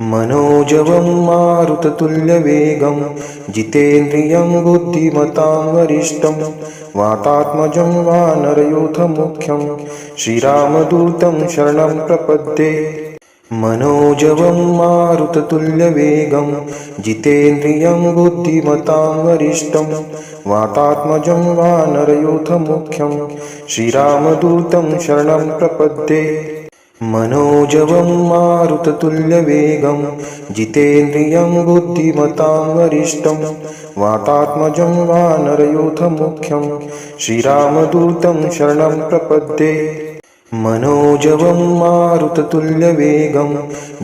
मनोजवं मारुततुल्यवेगं जितेन्द्रियं बुद्धिमतां वरिष्ठं वातात्मजं वानरयूथमुख्यं श्रीरामदूतं शरणं प्रपद्ये। मनोजवं मारुततुल्यवेगं जितेन्द्रियं बुद्धिमतां वरिष्ठं वातात्मजं वानरयूथमुख्यं श्रीरामदूतं शरणं प्रपद्ये। मनोजवं मारुततुल्यवेगं जितेन्द्रियं बुद्धिमतां वरिष्ठं वातात्मजं वानरयूथमुख्यं श्रीरामदूतं शरणं प्रपद्ये। मनोजवं मारुततुल्यवेगं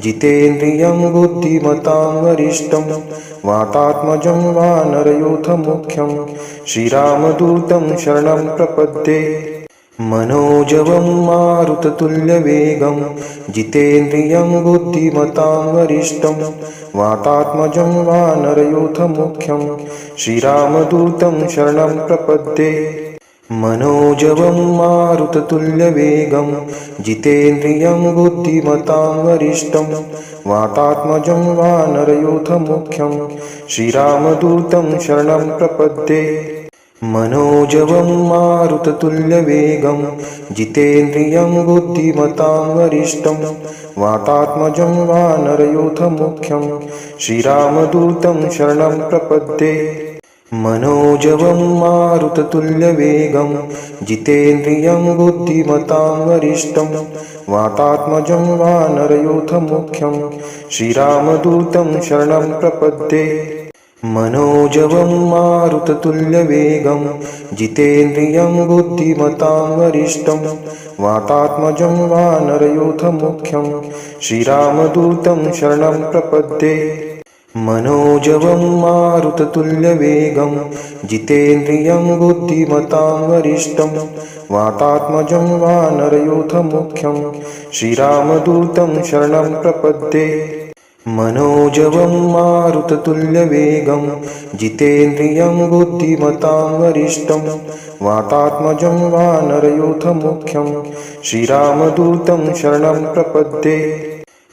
जितेन्द्रियं बुद्धिमतां वरिष्ठं वातात्मजं वानरयूथमुख्यं श्रीरामदूतं शरणं प्रपद्ये। मनोजवं मारुततुल्यवेगं जितेन्द्रियं बुद्धिमतां वरिष्ठं वातात्मजं वानरयूथमुख्यं श्रीरामदूतं शरणं प्रपद्ये। मनोजवं मारुततुल्यवेगं जितेन्द्रियं बुद्धिमतां वरिष्ठं वातात्मजं वानरयूथमुख्यं श्रीरामदूतं शरणं प्रपद्ये। मनोजवं मारुततुल्यवेगं जितेन्द्रियं बुद्धिमतां वरिष्ठं वातात्मजं वानरयूथमुख्यं श्रीरामदूतं शरणं प्रपद्ये। मनोजवं मारुततुल्यवेगं जितेन्द्रियं बुद्धिमतां वरिष्ठं वातात्मजं वानरयूथमुख्यं श्रीरामदूतं शरणं प्रपद्ये। मनोजवं मारुततुल्यवेगं जितेन्द्रियं बुद्धिमतां वरिष्ठं वातात्मजं वानरयूथमुख्यं श्रीरामदूतं शरणं प्रपद्ये। मनोजवं मारुततुल्यवेगं जितेन्द्रियं बुद्धिमतां वरिष्ठं वातात्मजं वानरयूथमुख्यं श्रीरामदूतं शरणं प्रपद्ये। मनोजवं मारुततुल्यवेगं जितेन्द्रियं बुद्धिमतां वरिष्ठं वातात्मजं वानरयूथमुख्यं श्रीरामदूतं शरणं प्रपद्ये।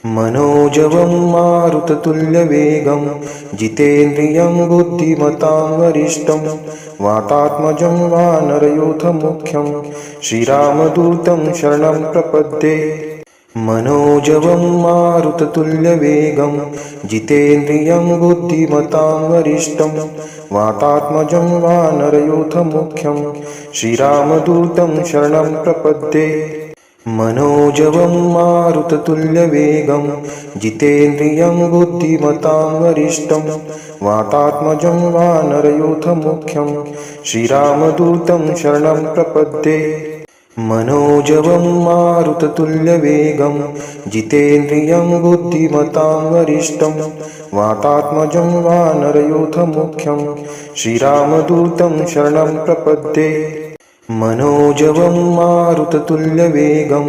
मनोजवं मारुततुल्यवेगं जितेन्द्रियं बुद्धिमतां वरिष्ठं वातात्मजं वानरयूथमुख्यं श्रीरामदूतं शरणं प्रपद्ये। मनोजवं मारुततुल्यवेगं जितेन्द्रियं बुद्धिमतां वरिष्ठं वातात्मजं वानरयूथमुख्यं श्रीरामदूतं शरणं प्रपद्ये। मनोजवं मारुततुल्यवेगं जितेन्द्रियं बुद्धिमतां वरिष्ठं वातात्मजं वानरयूथमुख्यं श्रीरामदूतं शरणं प्रपद्ये। मनोजवं मारुततुल्यवेगं जितेन्द्रियं बुद्धिमतां वरिष्ठं वातात्मजं वानरयूथमुख्यं श्रीरामदूतं शरणं प्रपद्ये। मनोजवं मारुततुल्यवेगं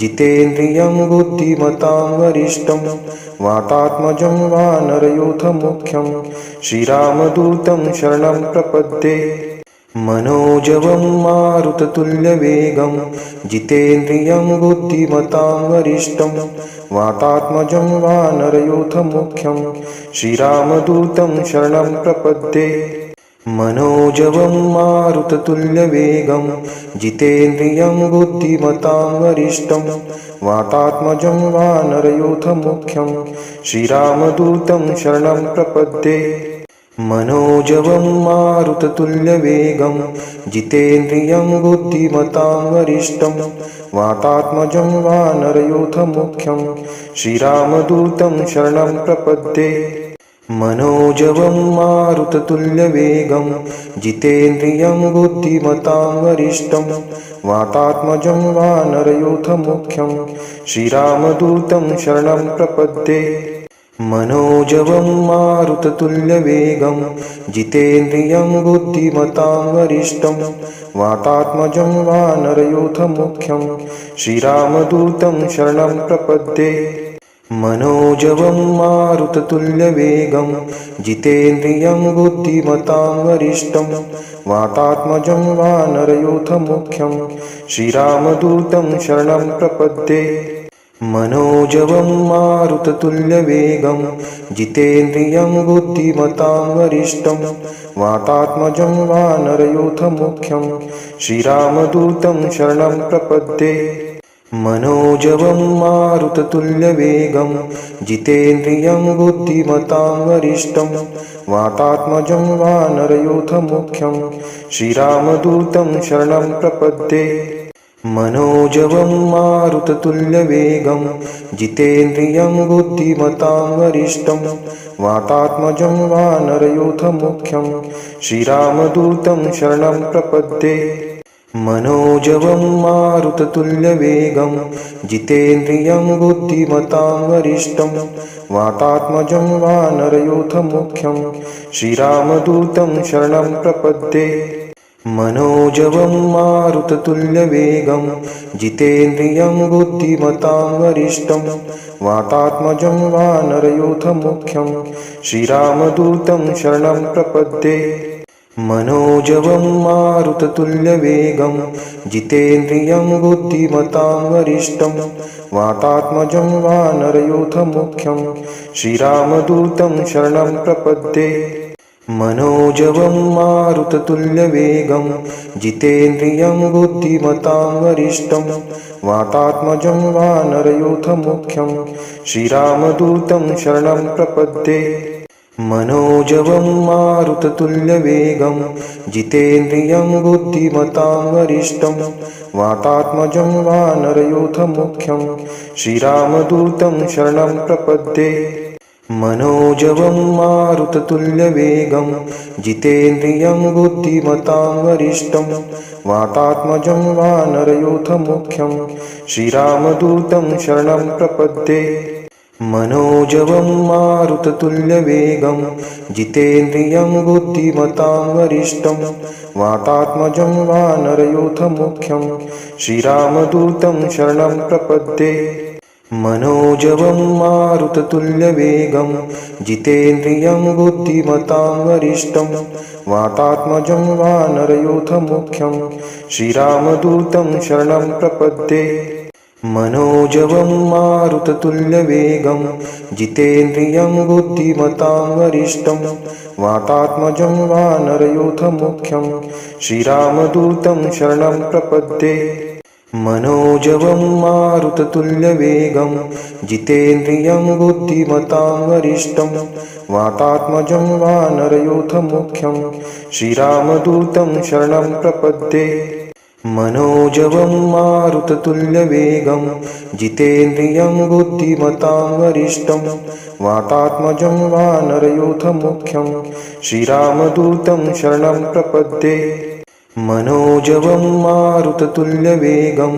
जितेन्द्रियं बुद्धिमतां वरिष्ठं वातात्मजं वानरयूथमुख्यं श्रीरामदूतं शरणं प्रपद्ये। मनोजवं मारुततुल्यवेगं जितेन्द्रियं बुद्धिमतां वरिष्ठं वातात्मजं वानरयूथमुख्यं श्रीरामदूतं शरणं प्रपद्ये। मनोजवं मारुततुल्यवेगं जितेन्द्रियं बुद्धिमतां वरिष्ठं वातात्मजं वानरयूथमुख्यं श्रीरामदूतं शरणं प्रपद्ये। मनोजवं मारुततुल्यवेगं जितेन्द्रियं बुद्धिमतां वरिष्ठं वातात्मजं वानरयूथमुख्यं श्रीरामदूतं शरणं प्रपद्ये। मनोजवं मारुततुल्यवेगं जितेन्द्रियं बुद्धिमतां वरिष्ठं वातात्मजं वानरयूथमुख्यं श्रीरामदूतं शरणं प्रपद्ये। मनोजवं मारुततुल्यवेगं जितेन्द्रियं बुद्धिमतां वरिष्ठं वातात्मजं वानरयूथमुख्यं श्रीरामदूतं शरणं प्रपद्ये। मनोजवं मारुततुल्यवेगं जितेन्द्रियं बुद्धिमतां वरिष्ठं वातात्मजं वानरयूथमुख्यं श्रीरामदूतं शरणं प्रपद्ये। मनोजवं मारुततुल्यवेगं जितेन्द्रियं बुद्धिमतां वरिष्ठं वातात्मजं वानरयूथमुख्यं श्रीरामदूतं शरणं प्रपद्ये। मनोजवं मारुततुल्यवेगं जितेन्द्रियं बुद्धिमतां वरिष्ठं वातात्मजं वानरयूथमुख्यं श्रीरामदूतं शरणं प्रपद्ये। मनोजवं मारुततुल्यवेगं जितेन्द्रियं बुद्धिमतां वरिष्ठं वातात्मजं वानरयूथमुख्यं श्रीरामदूतं शरणं प्रपद्ये। मनोजवं मारुततुल्यवेगं जितेन्द्रियं बुद्धिमतां वरिष्ठं वातात्मजं वानरयूथमुख्यं श्रीरामदूतं शरणं प्रपद्ये। मनोजवं मारुततुल्यवेगं जितेन्द्रियं बुद्धिमतां वरिष्ठं वातात्मजं वानरयूथमुख्यं श्रीरामदूतं शरणं प्रपद्ये। मनोजवं मारुततुल्यवेगं जितेन्द्रियं बुद्धिमतां वरिष्ठं वातात्मजं वानरयूथमुख्यं श्रीरामदूतं शरणं प्रपद्ये। मनोजवं मारुततुल्यवेगं जितेन्द्रियं बुद्धिमतां वरिष्ठं वातात्मजं वानरयूथमुख्यं श्रीरामदूतं शरणं प्रपद्ये। मनोजवं मारुततुल्यवेगं जितेन्द्रियं बुद्धिमतां वरिष्ठं वातात्मजं वानरयूथमुख्यं श्रीरामदूतं शरणं प्रपद्ये। मनोजवं मारुततुल्यवेगं जितेन्द्रियं बुद्धिमतां वरिष्ठं वातात्मजं वानरयूथमुख्यं श्रीरामदूतं शरणं प्रपद्ये। मनोजवं मारुततुल्यवेगं जितेन्द्रियं बुद्धिमतां वरिष्ठं वातात्मजं वानरयूथमुख्यं श्रीरामदूतं शरणं प्रपद्ये। मनोजवं मारुततुल्यवेगं जितेन्द्रियं बुद्धिमतां वरिष्ठं वातात्मजं वानरयूथमुख्यं श्रीरामदूतं शरणं प्रपद्ये। मनोजवं मारुततुल्यवेगं जितेन्द्रियं बुद्धिमतां वरिष्ठं वातात्मजं वानरयूथमुख्यं श्रीरामदूतं शरणं प्रपद्ये। मनोजवं मारुततुल्यवेगं जितेन्द्रियं बुद्धिमतां वरिष्ठं वातात्मजं वानरयूथमुख्यं श्रीरामदूतं शरणं प्रपद्ये। मनोजवं मारुततुल्यवेगं जितेन्द्रियं बुद्धिमतां वरिष्ठं वातात्मजं वानरयूथमुख्यं श्रीरामदूतं शरणं प्रपद्ये। मनोजवं मारुततुल्यवेगं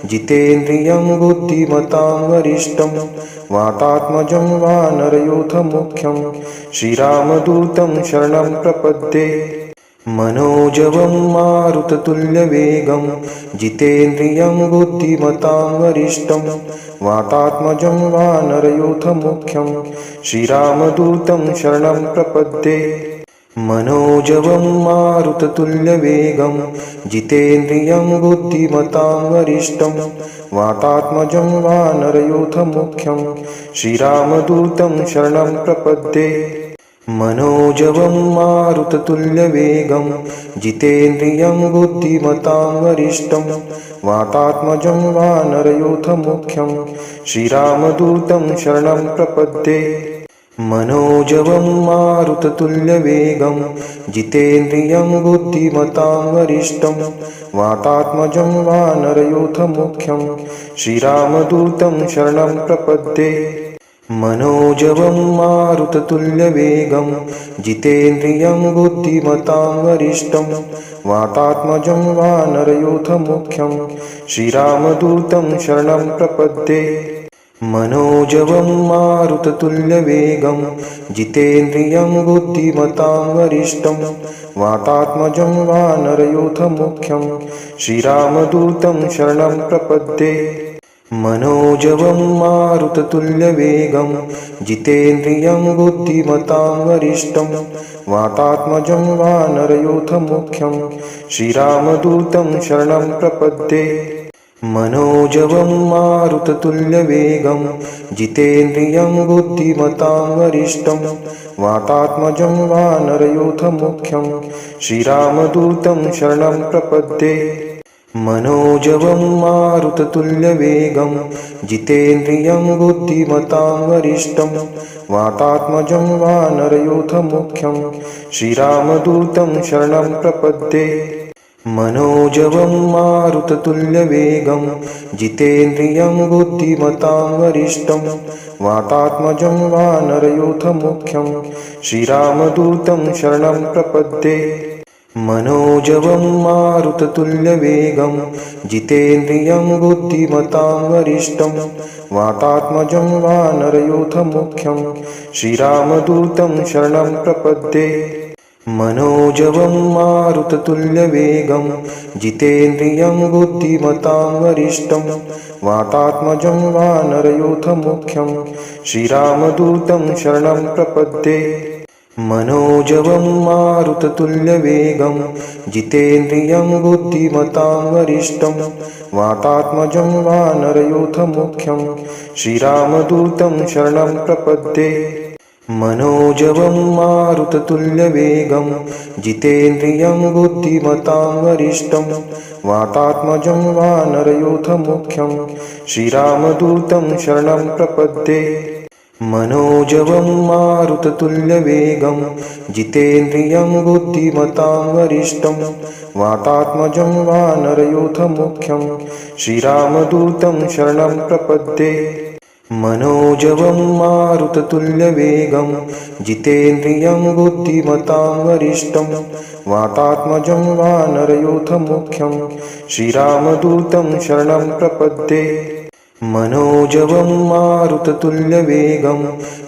जितेन्द्रियं बुद्धिमतां वरिष्ठं वातात्मजं वानरयूथमुख्यं श्रीरामदूतं शरणं प्रपद्ये। मनोजवं मारुततुल्यवेगं जितेन्द्रियं बुद्धिमतां वरिष्ठं वातात्मजं वानरयूथमुख्यं श्रीरामदूतं शरणं प्रपद्ये। मनोजवं मारुततुल्यवेगं जितेन्द्रियं बुद्धिमतां वरिष्ठं वातात्मजं वानरयूथमुख्यं श्रीरामदूतं शरणं प्रपद्ये। मनोजवं मारुततुल्यवेगं जितेन्द्रियं बुद्धिमतां वरिष्ठं वातात्मजं वानरयूथमुख्यं श्रीरामदूतं शरणं प्रपद्ये। मनोजवं मारुततुल्यवेगं जितेन्द्रियं बुद्धिमतां वरिष्ठं वातात्मजं वानरयूथमुख्यं श्रीरामदूतं शरणं प्रपद्ये। मनोजवं मारुततुल्यवेगं जितेन्द्रियं बुद्धिमतां वरिष्ठं वातात्मजं वानरयूथमुख्यं श्रीरामदूतं शरणं प्रपद्ये। मनोजवं मारुततुल्यवेगं जितेन्द्रियं बुद्धिमतां वरिष्ठं वातात्मजं वानरयूथमुख्यं श्रीरामदूतं शरणं प्रपद्ये। मनोजवं मारुततुल्यवेगं जितेन्द्रियं बुद्धिमतां वरिष्ठं वातात्मजं वानरयूथमुख्यं श्रीरामदूतं शरणं प्रपद्ये। मनोजवं मारुततुल्यवेगं जितेन्द्रियं बुद्धिमतां वरिष्ठं वातात्मजं वानरयूथमुख्यं श्रीरामदूतं शरणं प्रपद्ये। मनोजवं मारुततुल्यवेगं जितेन्द्रियं बुद्धिमतां वरिष्ठं वातात्मजं वानरयूथमुख्यं श्रीरामदूतं शरणं प्रपद्ये। मनोजवं मारुततुल्यवेगं जितेन्द्रियं बुद्धिमतां वरिष्ठं वातात्मजं वानरयूथमुख्यं श्रीरामदूतं शरणं प्रपद्ये। मनोजवं मारुततुल्यवेगं जितेन्द्रियं बुद्धिमतां वरिष्ठं वातात्मजं वानरयूथमुख्यं श्रीरामदूतं शरणं प्रपद्ये। मनोजवं मारुततुल्यवेगं जितेन्द्रियं बुद्धिमतां वरिष्ठं वातात्मजं वानरयूथमुख्यं श्रीरामदूतं शरणं प्रपद्ये। मनोजवं मारुततुल्यवेगं जितेन्द्रियं बुद्धिमतां वरिष्ठं वातात्मजं वानरयूथमुख्यं श्रीरामदूतं शरणं प्रपद्ये। मनोजवं मारुततुल्यवेगं जितेन्द्रियं बुद्धिमतां वरिष्ठं वातात्मजं वानरयूथमुख्यं श्रीरामदूतं शरणं प्रपद्ये। मनोजवं मारुततुल्यवेगं जितेन्द्रियं बुद्धिमतां वरिष्ठं वातात्मजं वानरयूथमुख्यं श्रीरामदूतं शरणं प्रपद्ये। मनोजवं मारुततुल्यवेगं जितेन्द्रियं बुद्धिमतां वरिष्ठं वातात्मजं वानरयूथमुख्यं श्रीरामदूतं शरणं प्रपद्ये। मनोजवं मारुततुल्यवेगं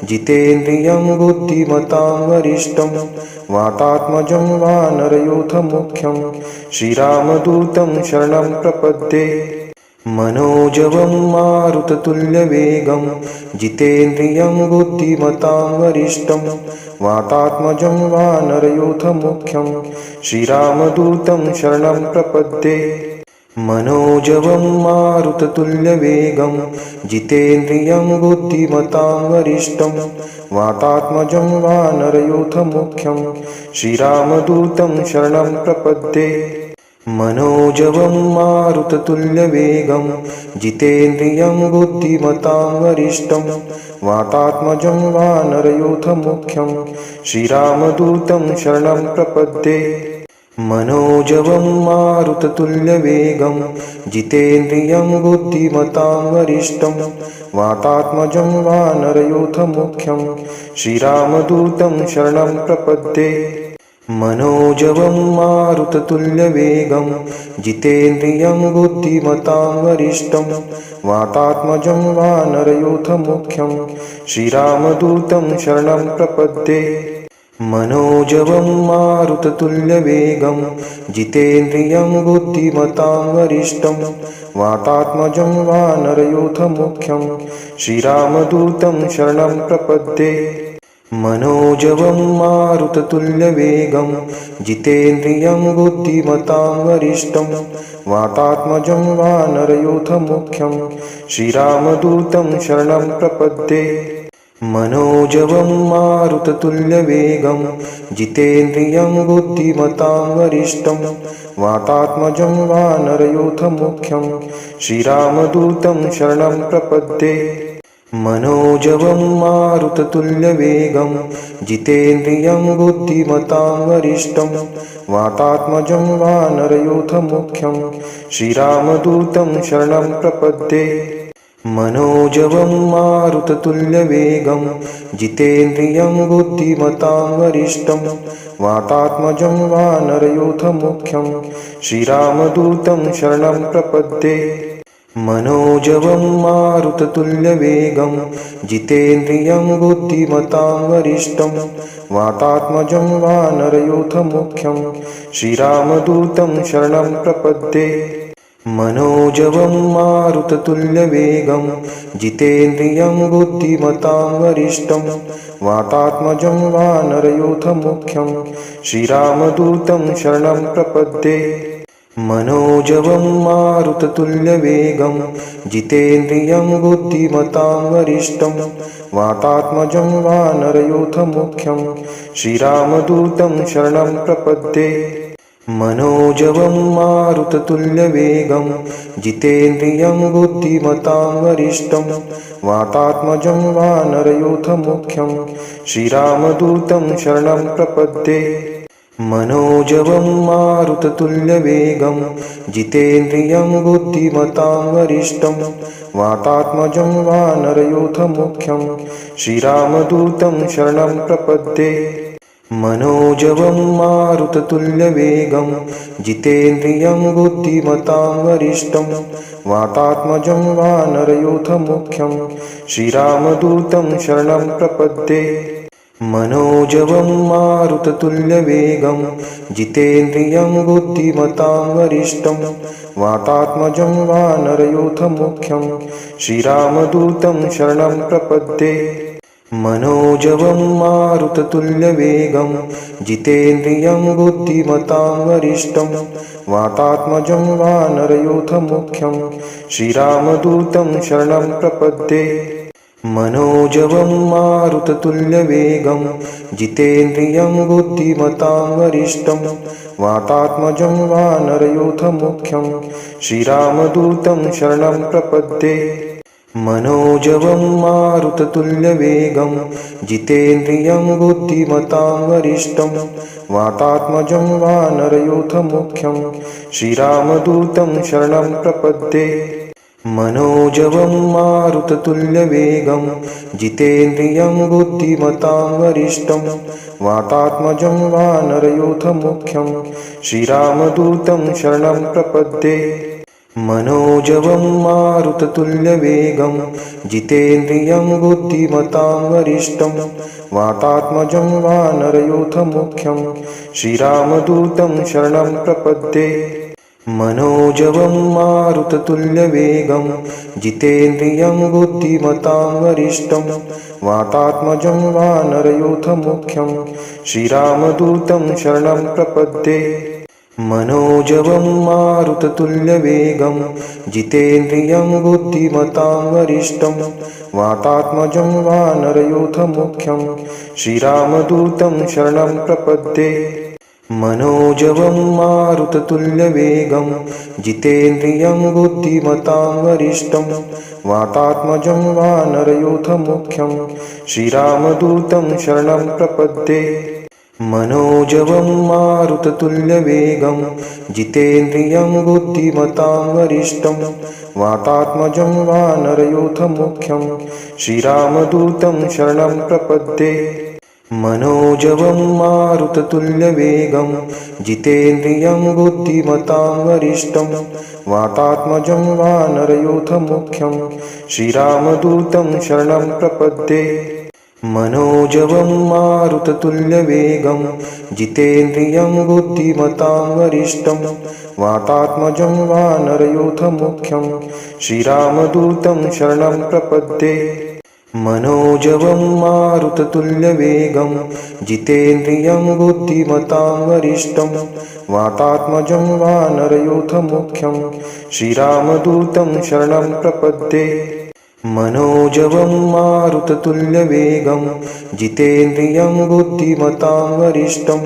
जितेन्द्रियं बुद्धिमतां वरिष्ठं वातात्मजं वानरयूथमुख्यं श्रीरामदूतं शरणं प्रपद्ये। मनोजवं मारुततुल्यवेगं जितेन्द्रियं बुद्धिमतां वरिष्ठं वातात्मजं वानरयूथमुख्यं श्रीरामदूतं शरणं प्रपद्ये। मनोजवं मारुततुल्यवेगं जितेन्द्रियं बुद्धिमतां वरिष्ठं वातात्मजं वानरयूथमुख्यं श्रीरामदूतं शरणं प्रपद्ये। मनोजवं मारुततुल्यवेगं जितेन्द्रियं बुद्धिमतां वरिष्ठं वातात्मजं वानरयूथमुख्यं श्रीरामदूतं शरणं प्रपद्ये। मनोजवं मारुततुल्यवेगं जितेन्द्रियं बुद्धिमतां वरिष्ठं वातात्मजं वानरयूथमुख्यं श्रीरामदूतं शरणं प्रपद्ये। मनोजवं मारुततुल्यवेगं जितेन्द्रियं बुद्धिमतां वरिष्ठं वातात्मजं वानरयूथमुख्यं श्रीरामदूतं शरणं प्रपद्ये। मनोजवं मारुततुल्यवेगं जितेन्द्रियं बुद्धिमतां वरिष्ठं वातात्मजं वानरयूथमुख्यं श्रीरामदूतं शरणं प्रपद्ये। मनोजवं मारुततुल्यवेगं जितेन्द्रियं बुद्धिमतां वरिष्ठं वातात्मजं वानरयूथमुख्यं श्रीरामदूतं शरणं प्रपद्ये। मनोजवं मारुततुल्यवेगं जितेन्द्रियं बुद्धिमतां वरिष्ठं वातात्मजं वानरयूथमुख्यं श्रीरामदूतं शरणं प्रपद्ये। मनोजवं मारुततुल्यवेगं जितेन्द्रियं बुद्धिमतां वरिष्ठं वातात्मजं वानरयूथमुख्यं श्रीरामदूतं शरणं प्रपद्ये। मनोजवं मारुततुल्यवेगं जितेन्द्रियं बुद्धिमतां वरिष्ठं वातात्मजं वानरयूथमुख्यं श्रीरामदूतं शरणं प्रपद्ये। मनोजवं मारुततुल्यवेगं जितेन्द्रियं बुद्धिमतां वरिष्ठं वातात्मजं वानरयूथमुख्यं श्रीरामदूतं शरणं प्रपद्ये। मनोजवं मारुततुल्यवेगं जितेन्द्रियं बुद्धिमतां वरिष्ठं वातात्मजं वानरयूथमुख्यं श्रीरामदूतं शरणं प्रपद्ये। मनोजवं मारुततुल्यवेगं जितेन्द्रियं बुद्धिमतां वरिष्ठं वातात्मजं वानरयूथमुख्यं श्रीरामदूतं शरणं प्रपद्ये। मनोजवं मारुततुल्यवेगं जितेन्द्रियं बुद्धिमतां वरिष्ठं वातात्मजं वानरयूथमुख्यं श्रीरामदूतं शरणं प्रपद्ये। मनोजवं मारुततुल्यवेगं जितेन्द्रियं बुद्धिमतां वरिष्ठं वातात्मजं वानरयूथमुख्यं श्रीरामदूतं शरणं प्रपद्ये। मनोजवं मारुततुल्यवेगं जितेन्द्रियं बुद्धिमतां वरिष्ठं वातात्मजं वानरयूथमुख्यं श्रीरामदूतं शरणं प्रपद्ये। मनोजवं मारुततुल्यवेगं जितेन्द्रियं बुद्धिमतां वरिष्ठं वातात्मजं वानरयूथमुख्यं श्रीरामदूतं शरणं प्रपद्ये। मनोजवं मारुततुल्यवेगं जितेन्द्रियं बुद्धिमतां वरिष्ठं वातात्मजं वानरयूथमुख्यं श्रीरामदूतं शरणं प्रपद्ये। मनोजवं मारुततुल्यवेगं जितेन्द्रियं बुद्धिमतां वरिष्ठं वातात्मजं वानरयूथमुख्यं श्रीरामदूतं शरणं प्रपद्ये। मनोजवं मारुततुल्यवेगं जितेन्द्रियं बुद्धिमतां वरिष्ठं वातात्मजं वानरयूथमुख्यं श्रीरामदूतं शरणं प्रपद्ये। मनोजवं मारुततुल्यवेगं जितेन्द्रियं बुद्धिमतां वरिष्ठं वातात्मजं वानरयूथमुख्यं श्रीरामदूतं शरणं प्रपद्ये। मनोजवं मारुततुल्यवेगं जितेन्द्रियं बुद्धिमतां वरिष्ठं वातात्मजं वानरयूथमुख्यं श्रीरामदूतं शरणं प्रपद्ये। मनोजवं मारुततुल्यवेगं जितेन्द्रियं बुद्धिमतां वरिष्ठं वातात्मजं वानरयूथमुख्यं श्रीरामदूतं शरणं प्रपद्ये। मनोजवं मारुततुल्यवेगं जितेन्द्रियं बुद्धिमतां वरिष्ठं वातात्मजं वानरयूथमुख्यं श्रीरामदूतं शरणं प्रपद्ये। मनोजवं मारुततुल्यवेगं जितेन्द्रियं बुद्धिमतां वरिष्ठं वातात्मजं वानरयूथमुख्यं श्रीरामदूतं शरणं प्रपद्ये। मनोजवं मारुततुल्यवेगं जितेन्द्रियं बुद्धिमतां वरिष्ठं वातात्मजं वानरयूथमुख्यं श्रीरामदूतं शरणं प्रपद्ये। मनोजवं मारुततुल्यवेगं जितेन्द्रियं बुद्धिमतां वरिष्ठं वातात्मजं वानरयूथमुख्यं श्रीरामदूतं शरणं प्रपद्ये। मनोजवं मारुततुल्यवेगं जितेन्द्रियं बुद्धिमतां वरिष्ठं वातात्मजं वानरयूथमुख्यं श्रीरामदूतं शरणं प्रपद्ये। मनोजवं मारुततुल्यवेगं जितेन्द्रियं बुद्धिमतां वरिष्ठं वातात्मजं वानरयूथमुख्यं श्रीरामदूतं शरणं प्रपद्ये। मनोजवं मारुततुल्यवेगं जितेन्द्रियं बुद्धिमतां वरिष्ठं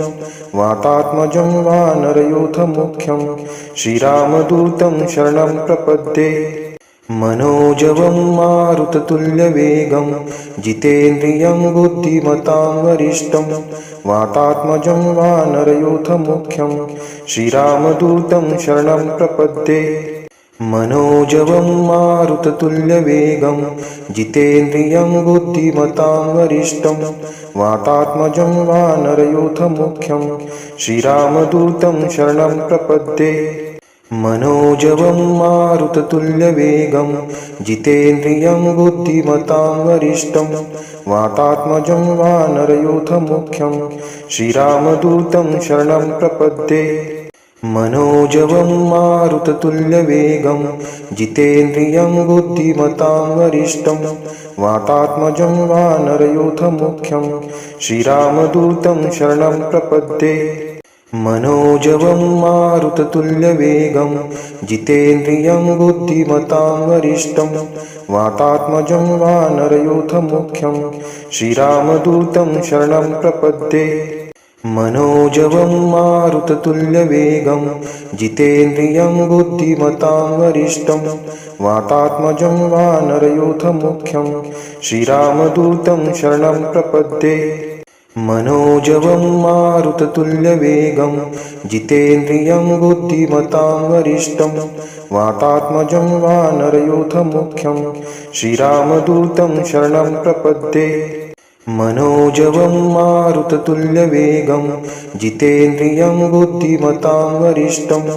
वातात्मजं वानरयूथमुख्यं श्रीरामदूतं शरणं प्रपद्ये। मनोजवं मारुततुल्यवेगं जितेन्द्रियं बुद्धिमतां वरिष्ठं वातात्मजं वानरयूथमुख्यं श्रीरामदूतं शरणं प्रपद्ये। मनोजवं मारुततुल्यवेगं जितेन्द्रियं बुद्धिमतां वरिष्ठं वातात्मजं वानरयूथमुख्यं श्रीरामदूतं शरणं प्रपद्ये। मनोजवं मारुततुल्यवेगं जितेन्द्रियं बुद्धिमतां वरिष्ठं वातात्मजं वानरयूथमुख्यं श्रीरामदूतं शरणं प्रपद्ये। मनोजवं मारुततुल्यवेगं जितेन्द्रियं बुद्धिमतां वरिष्ठं वातात्मजं वानरयूथमुख्यं श्रीरामदूतं शरणं प्रपद्ये। मनोजवं मारुततुल्यवेगं जितेन्द्रियं बुद्धिमतां वरिष्ठं वातात्मजं वानरयूथमुख्यं श्रीरामदूतं शरणं प्रपद्ये। मनोजवं मारुततुल्यवेगं जितेन्द्रियं बुद्धिमतां वरिष्ठं वातात्मजं वानरयूथमुख्यं श्रीरामदूतं शरणं प्रपद्ये। मनोजवं मारुततुल्यवेगं जितेन्द्रियं बुद्धिमतां वरिष्ठं वातात्मजं वानरयूथमुख्यं श्रीरामदूतं शरणं प्रपद्ये। मनोजवं मारुततुल्यवेगं जितेन्द्रियं बुद्धिमतां वरिष्ठं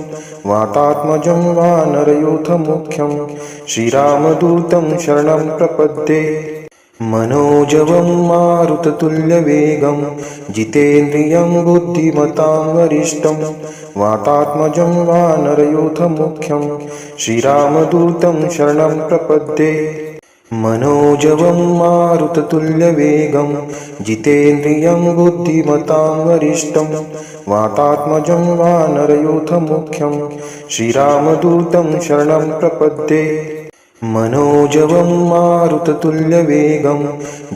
वातात्मजं वानरयूथमुख्यं श्रीरामदूतं शरणं प्रपद्ये। मनोजवं मारुततुल्यवेगं जितेन्द्रियं बुद्धिमतां वरिष्ठं वातात्मजं वानरयूथमुख्यं श्रीरामदूतं शरणं प्रपद्ये। मनोजवं मारुततुल्यवेगं जितेन्द्रियं बुद्धिमतां वरिष्ठं वातात्मजं वानरयूथमुख्यं श्रीरामदूतं शरणं प्रपद्ये। मनोजवं मारुततुल्यवेगं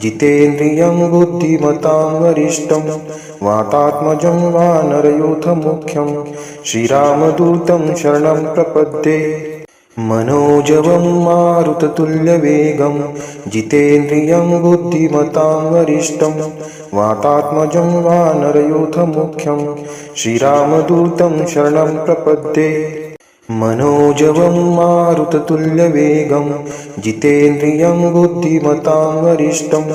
जितेन्द्रियं बुद्धिमतां वरिष्ठं वातात्मजं वानरयूथमुख्यं श्रीरामदूतं शरणं प्रपद्ये। मनोजवं मारुततुल्यवेगं जितेन्द्रियं बुद्धिमतां वरिष्ठं वातात्मजं वानरयूथमुख्यं श्रीरामदूतं शरणं प्रपद्ये। मनोजवं मारुततुल्यवेगं जितेन्द्रियं बुद्धिमतां वरिष्ठं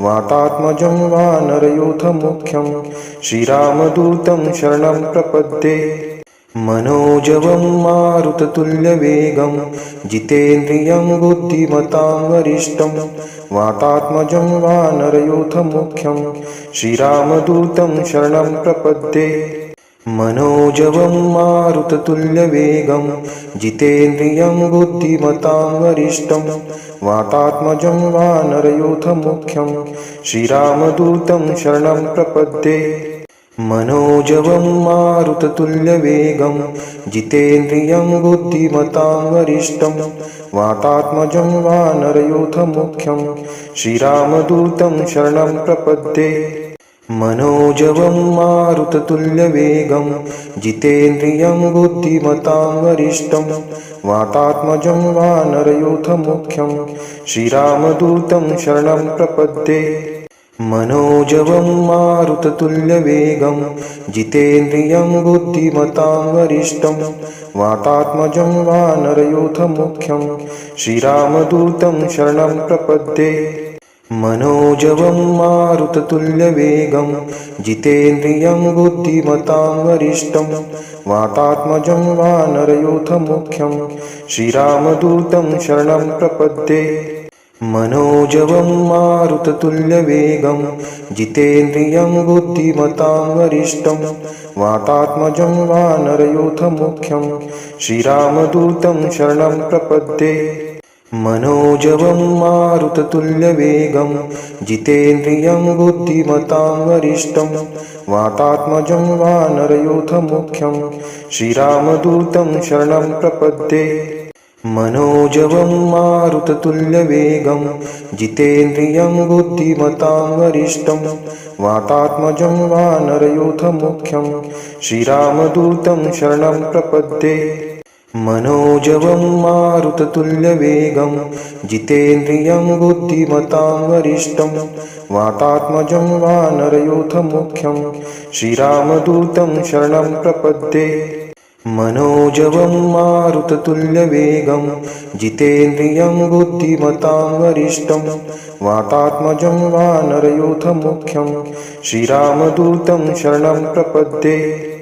वातात्मजं वानरयूथमुख्यं श्रीरामदूतं शरणं प्रपद्ये। मनोजवं मारुततुल्यवेगं जितेन्द्रियं बुद्धिमतां वरिष्ठं वातात्मजं वानरयूथमुख्यं श्रीरामदूतं शरणं प्रपद्ये। मनोजवं मारुततुल्यवेगं जितेन्द्रियं बुद्धिमतां वरिष्ठं वातात्मजं वानरयूथमुख्यं श्रीरामदूतं शरणं प्रपद्ये। मनोजवं मारुततुल्यवेगं जितेन्द्रियं बुद्धिमतां वरिष्ठं वातात्मजं वानरयूथमुख्यं श्रीरामदूतं शरणं प्रपद्ये। मनोजवं मारुततुल्यवेगं जितेन्द्रियं बुद्धिमतां वरिष्ठं वातात्मजं वानरयूथमुख्यं श्रीरामदूतं शरणं प्रपद्ये। मनोजवं मारुततुल्यवेगं जितेन्द्रियं बुद्धिमतां वरिष्ठं वातात्मजं वानरयूथमुख्यं श्रीरामदूतं शरणं प्रपद्ये। मनोजवं मारुततुल्यवेगं जितेन्द्रियं बुद्धिमतां वरिष्ठं वातात्मजं वानरयूथमुख्यं श्रीरामदूतं शरणं प्रपद्ये। मनोजवं मारुततुल्यवेगं जितेन्द्रियं बुद्धिमतां वरिष्ठं वातात्मजं वानरयूथमुख्यं श्रीरामदूतं शरणं प्रपद्ये। मनोजवं मारुततुल्यवेगं जितेन्द्रियं बुद्धिमतां वरिष्ठं वातात्मजं वानरयूथमुख्यं श्रीरामदूतं शरणं प्रपद्ये। मनोजवं मारुततुल्यवेगं जितेन्द्रियं बुद्धिमतां वरिष्ठं वातात्मजं वानरयूथमुख्यं श्रीरामदूतं शरणं प्रपद्ये। मनोजवं मारुततुल्यवेगं जितेन्द्रियं बुद्धिमतां वरिष्ठं वातात्मजं वानरयूथमुख्यं श्रीरामदूतं शरणं प्रपद्ये। मनोजवं मारुततुल्यवेगं जितेन्द्रियं बुद्धिमतां वरिष्ठं वातात्मजं वानरयूथमुख्यं श्रीरामदूतं शरणं प्रपद्ये।